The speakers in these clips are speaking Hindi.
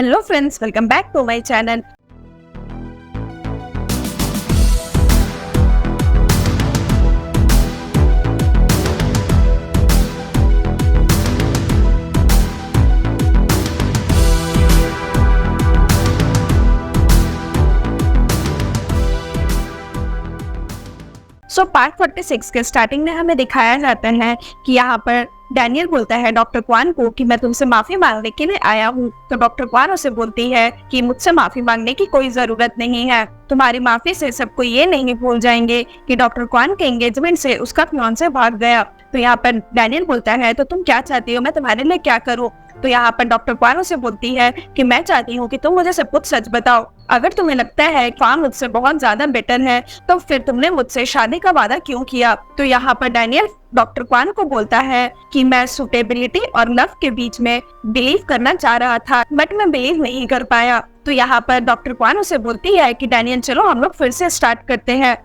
Hello friends, welcome back to my channel. Part 46 के स्टार्टिंग में हमें दिखाया जाता है कि यहाँ पर डैनियल बोलता है डॉक्टर क्वान को कि मैं तुमसे माफी मांगने के लिए आया हूँ। तो डॉक्टर क्वान उसे बोलती है कि मुझसे माफी मांगने की कोई जरूरत नहीं है, तुम्हारी माफी से सबको ये नहीं भूल जाएंगे कि डॉक्टर क्वान के एंगेजमेंट से उसका फियांसे भाग गया। तो यहाँ पर डैनियल बोलता है तो तुम क्या चाहती हो, मैं तुम्हारे लिए क्या करूँ। तो यहाँ पर डॉक्टर क्वान उसे बोलती है कि मैं चाहती हूँ कि तुम मुझे सब कुछ सच बताओ। अगर तुम्हें लगता है क्वान मुझसे बहुत ज्यादा बेटर है तो फिर तुमने मुझसे शादी का वादा क्यों किया। तो यहाँ पर डैनियल डॉक्टर क्वान को बोलता है कि मैं सुटेबिलिटी और लव के बीच में बिलीव करना चाह रहा था, बट मैं बिलीव नहीं कर पाया। तो यहाँ पर डॉक्टर क्वान उसे बोलती है कि डैनियल चलो हम लोग फिर से स्टार्ट करते हैं,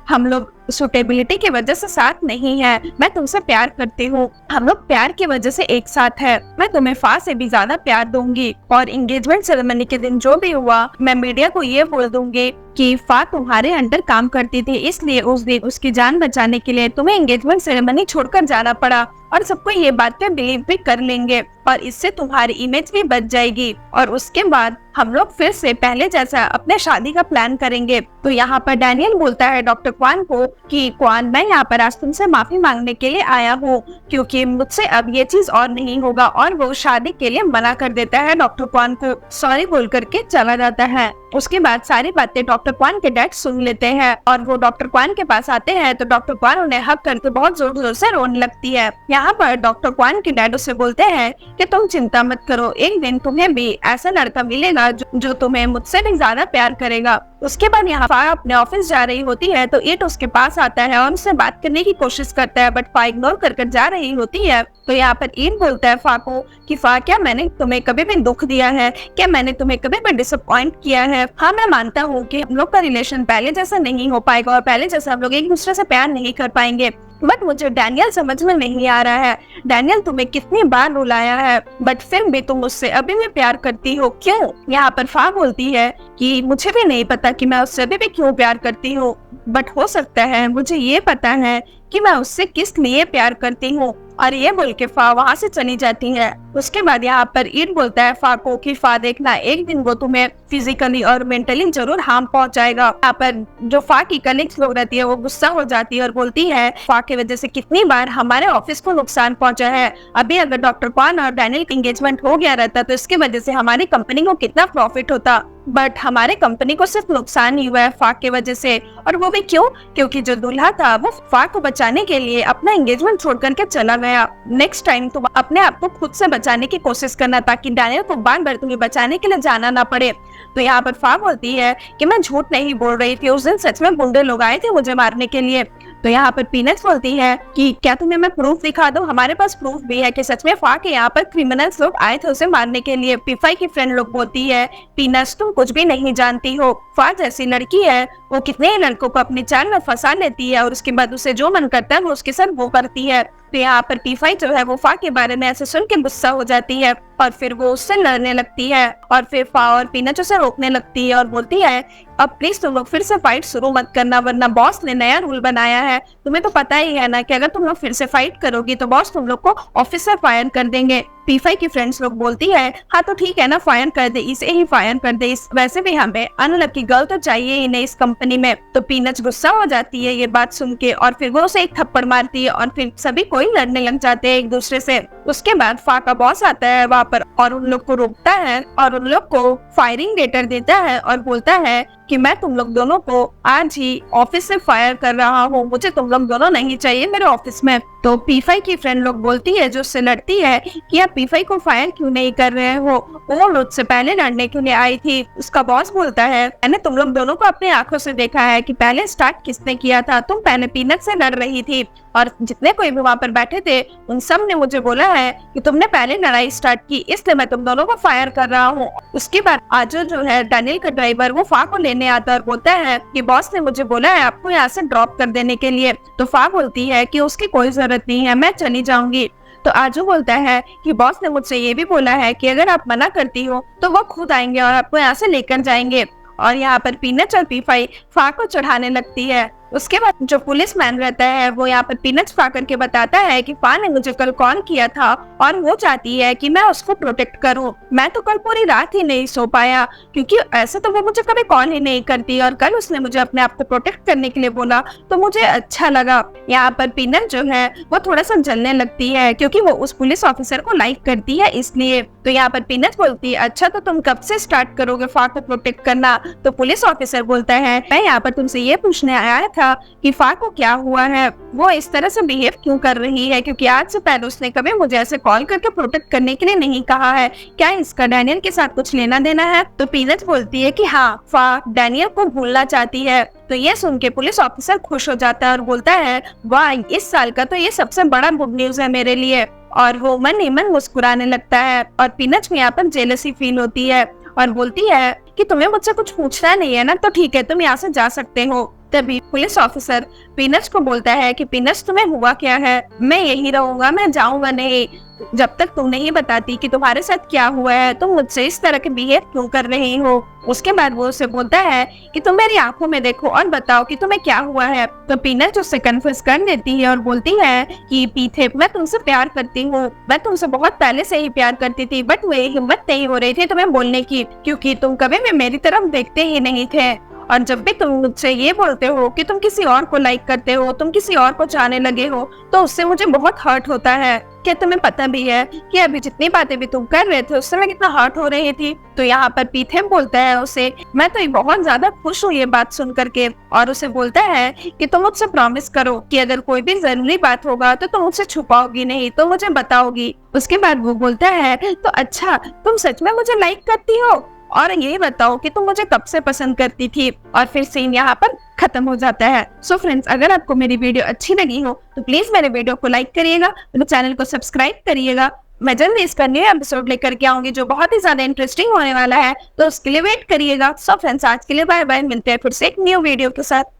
हम लोग सुटेबिलिटी की वजह से साथ नहीं है, मैं तुमसे प्यार करती हूँ, हम लोग प्यार की वजह से एक साथ है, मैं तुम्हें फा से भी ज्यादा प्यार दूंगी। और एंगेजमेंट सेरेमनी के दिन जो भी हुआ मैं मीडिया को ये बोल दूंगी कि फा तुम्हारे अंडर काम करती थी, इसलिए उस दिन उसकी जान बचाने के लिए तुम्हें एंगेजमेंट सेरेमनी छोड़कर जाना पड़ा। और सबको ये बात पे बिलीव भी कर लेंगे और इससे तुम्हारी इमेज भी बच जाएगी और उसके बाद हम लोग फिर से पहले जैसा अपने शादी का प्लान करेंगे। तो यहाँ पर डैनियल बोलता है डॉक्टर क्वान को कि क्वान मैं यहाँ पर आज तुमसे माफी मांगने के लिए आया हूँ क्योंकि मुझसे अब ये चीज और नहीं होगा। और वो शादी के लिए मना कर देता है, डॉक्टर क्वान को सॉरी बोल करके चला जाता है। उसके बाद सारी बातें डॉक्टर क्वान के डैड सुन लेते हैं और वो डॉक्टर क्वान के पास आते हैं तो डॉक्टर क्वान उन्हें हक करके बहुत जोर जोर से रोने लगती है। यहाँ पर डॉक्टर क्वान के डैड उसे बोलते हैं कि तुम चिंता मत करो, एक दिन तुम्हें भी ऐसा लड़का मिलेगा जो तुम्हें मुझसे भी ज्यादा प्यार करेगा। उसके बाद यहाँ फा अपने ऑफिस जा रही होती है तो ईट उसके पास आता है और उससे बात करने की कोशिश करता है, बट फा इग्नोर कर जा रही होती है। तो यहाँ पर ईट बोलता है फा को कि फा क्या मैंने तुम्हें कभी भी दुख दिया है, क्या मैंने तुम्हें कभी भी डिसअपॉइंट किया है। हाँ मैं मानता हूँ कि हम लोग का रिलेशन पहले जैसा नहीं हो पाएगा और पहले जैसा हम लोग एक दूसरे से प्यार नहीं कर पाएंगे, बट मुझे डैनियल समझ में नहीं आ रहा है। डैनियल तुम्हें कितनी बार रुलाया है बट फिर भी तुम मुझसे अभी भी प्यार करती हो, क्यों। यहाँ पर फा बोलती है कि मुझे भी नहीं पता कि मैं उससे अभी भी क्यों प्यार करती हूँ, बट हो सकता है मुझे ये पता है कि मैं उससे किस लिए प्यार करती हूँ। और ये बोल के फा वहाँ से चली जाती है। उसके बाद यहाँ पर ईट बोलता है फा को कि फा देखना एक दिन वो तुम्हें फिजिकली और मेंटली जरूर हार्म पहुंचाएगा। यहाँ पर जो फा की कलीग्स लोग रहती है वो गुस्सा हो जाती है और बोलती है फा की वजह से कितनी बार हमारे ऑफिस को नुकसान पहुंचा है। अभी अगर डॉक्टर क्वान और डैनियल का एंगेजमेंट हो गया रहता तो इसकी वजह से हमारी कंपनी को कितना प्रॉफिट होता, बट हमारे कंपनी को सिर्फ नुकसान ही हुआ है फा की वजह से। और वो भी क्यों, क्योंकि जो दूल्हा था वो फा को बचाने के लिए अपना एंगेजमेंट छोड़ करके चला गया। नेक्स्ट टाइम तुम अपने आप को खुद से बचाने की कोशिश करना ताकि डैनियल को बार बार तुम्हें बचाने के लिए जाना ना पड़े। तो यहाँ पर फा बोलती है कि मैं झूठ नहीं बोल रही थी, उस दिन सच में गुंडे लोग आए थे मुझे मारने के लिए। तो यहाँ पर पीनट्स बोलती है कि क्या तुम्हें मैं प्रूफ दिखा दूं, हमारे पास प्रूफ भी है कि सच में फा के यहाँ पर क्रिमिनल्स लोग आए थे उसे मारने के लिए। पी5 की फ्रेंड लोग बोलती है पीनट्स तुम कुछ भी नहीं जानती हो, फा जैसी लड़की है वो कितने ही लड़कों को अपनी चाल में फंसा लेती है और उसके बाद उसे जो मन करता है वो उसके साथ वो करती है। तो यहाँ पर पी5 जो है वो फा के बारे में ऐसे सुन के गुस्सा हो जाती है और फिर वो उससे लड़ने लगती है और फिर फा और पीनट उसे रोकने लगती है और बोलती है अब प्लीज तुम लोग फिर से फाइट शुरू मत करना, वरना बॉस ने नया रूल बनाया है, तुम्हें तो पता ही है ना कि अगर तुम लोग फिर से फाइट करोगी तो बॉस तुम लोग को ऑफिस से फायर कर देंगे। पी5 की फ्रेंड्स लोग बोलती है हाँ तो ठीक है ना, फायर कर दे, इसे ही फायर कर दे, वैसे भी हमें अनलकी गर्ल तो चाहिए ही नहीं इस कंपनी में। तो पीनट गुस्सा हो जाती है ये बात सुन के और फिर वो उसे एक थप्पड़ मारती है और फिर सभी कोई लड़ने लग जाते हैं एक दूसरे से। उसके बाद फा का बॉस आता है वहाँ पर और उन लोग को रोकता है और उन लोग को फायरिंग लेटर देता है और बोलता है कि मैं तुम लोग दोनों को आज ही ऑफिस से फायर कर रहा हूँ, मुझे तुम लोग दोनों नहीं चाहिए मेरे ऑफिस में। तो पी5 की फ्रेंड लोग बोलती है जो उससे लड़ती है कि आप पी5 को फायर क्यों नहीं कर रहे हो, वो मुझसे पहले लड़ने क्यों नहीं आई थी। उसका बॉस बोलता है मैंने तुम लोग दोनों को अपनी आंखों से देखा है कि पहले स्टार्ट किसने किया था, तुम पहले पीनट से लड़ रही थी और जितने कोई भी वहाँ पर बैठे थे उन सब ने मुझे बोला है कि तुमने पहले लड़ाई स्टार्ट की, इसलिए मैं तुम दोनों को फायर कर रहा हूँ। उसके बाद आजो जो है डैनियल का ड्राइवर वो फा को लेने आता है और बोलता है कि बॉस ने मुझे बोला है आपको यहाँ से ड्रॉप कर देने के लिए। तो फा बोलती है कि उसकी कोई जरूरत नहीं है, मैं चली जाऊंगी। तो आजू बोलता है कि बॉस ने मुझसे ये भी बोला है कि अगर आप मना करती हो तो वो खुद आएंगे और आपको यहाँ से लेकर जाएंगे। और यहाँ पर पीनट्स और पी5 फा को चढ़ाने लगती है। उसके बाद जो पुलिस मैन रहता है वो यहाँ पर पीनट्स फा करके बताता है कि फा ने मुझे कल कॉल किया था और वो चाहती है कि मैं उसको प्रोटेक्ट करूं। मैं तो कल पूरी रात ही नहीं सो पाया क्योंकि ऐसे तो वो मुझे कभी कॉल ही नहीं करती और कल उसने मुझे अपने आप को प्रोटेक्ट करने के लिए बोला तो मुझे अच्छा लगा। यहाँ पर पीनट जो है वो थोड़ा सा जलने लगती है क्योंकि वो उस पुलिस ऑफिसर को लाइक करती है इसलिए। तो यहाँ पर पीनट बोलती है अच्छा तो तुम कब से स्टार्ट करोगे फा को प्रोटेक्ट करना? तो पुलिस ऑफिसर बोलता है मैं यहाँ पर तुमसे ये पूछने आया था कि फा को क्या हुआ है, वो इस तरह से बिहेव क्यों कर रही है क्योंकि आज से पहले उसने कभी मुझे ऐसे कॉल करके प्रोटेक्ट करने के लिए नहीं कहा है। क्या इसका डैनियल के साथ कुछ लेना देना है? तो पीनट बोलती है कि हाँ फा डैनियल को भूलना चाहती है। तो ये सुन के पुलिस ऑफिसर खुश हो जाता है और बोलता है वाह इस साल का तो ये सबसे बड़ा गुड न्यूज है मेरे लिए। और वो मन ही मन मुस्कुराने लगता है और पीनट में यहाँ पर जेलसी फील होती है और बोलती है कि तुम्हें मुझसे कुछ पूछना नहीं है ना तो ठीक है तुम यहाँ से जा सकते हो। तभी पुलिस ऑफिसर पीनट्स को बोलता है कि पीनट्स तुम्हें हुआ क्या है? मैं यही रहूंगा, मैं जाऊंगा नहीं जब तक तुम नहीं बताती कि तुम्हारे साथ क्या हुआ है, तुम मुझसे इस तरह के बिहेव क्यों कर रही हो। उसके बाद वो उसे बोलता है कि तुम मेरी आंखों में देखो और बताओ कि तुम्हें क्या हुआ है। तो पीनट उससे कन्फेस कर देती है और बोलती है कि पीथे मैं तुमसे प्यार करती हूँ, मैं तुमसे बहुत पहले से ही प्यार करती थी बट वो हिम्मत नहीं हो रही थी तुम्हें बोलने की क्योंकि तुम कभी भी मेरी तरफ देखते ही नहीं थे। और जब भी तुम मुझसे ये बोलते हो कि तुम किसी और को लाइक करते हो, तुम किसी और को चाहने लगे हो तो उससे मुझे बहुत हर्ट होता है। क्या तुम्हें पता भी है कि अभी जितनी बातें भी तुम कर रहे थे उससे मैं कितना हर्ट हो रही थी? तो यहाँ पर पीथे बोलता है उसे मैं तो बहुत ज्यादा खुश हूँ ये बात सुन करके और उसे बोलता है कि तुम मुझसे प्रॉमिस करो कि अगर कोई भी जरूरी बात होगा तो तुम मुझसे छुपाओगी नहीं, तो मुझे बताओगी। उसके बाद वो बोलता है तो अच्छा तुम सच में मुझे लाइक करती हो और ये बताओ कि तुम मुझे कब से पसंद करती थी। और फिर सीन यहाँ पर खत्म हो जाता है। सो फ्रेंड्स अगर आपको मेरी वीडियो अच्छी लगी हो तो प्लीज मेरे वीडियो को लाइक करिएगा, मेरे चैनल को सब्सक्राइब करिएगा। मैं जल्दी इसका न्यू एपिसोड लेकर के आऊंगी जो बहुत ही ज्यादा इंटरेस्टिंग होने वाला है, तो उसके लिए वेट करिएगा। सो फ्रेंड्स आज के लिए बाय बाय, मिलते हैं फिर से एक न्यू वीडियो के साथ।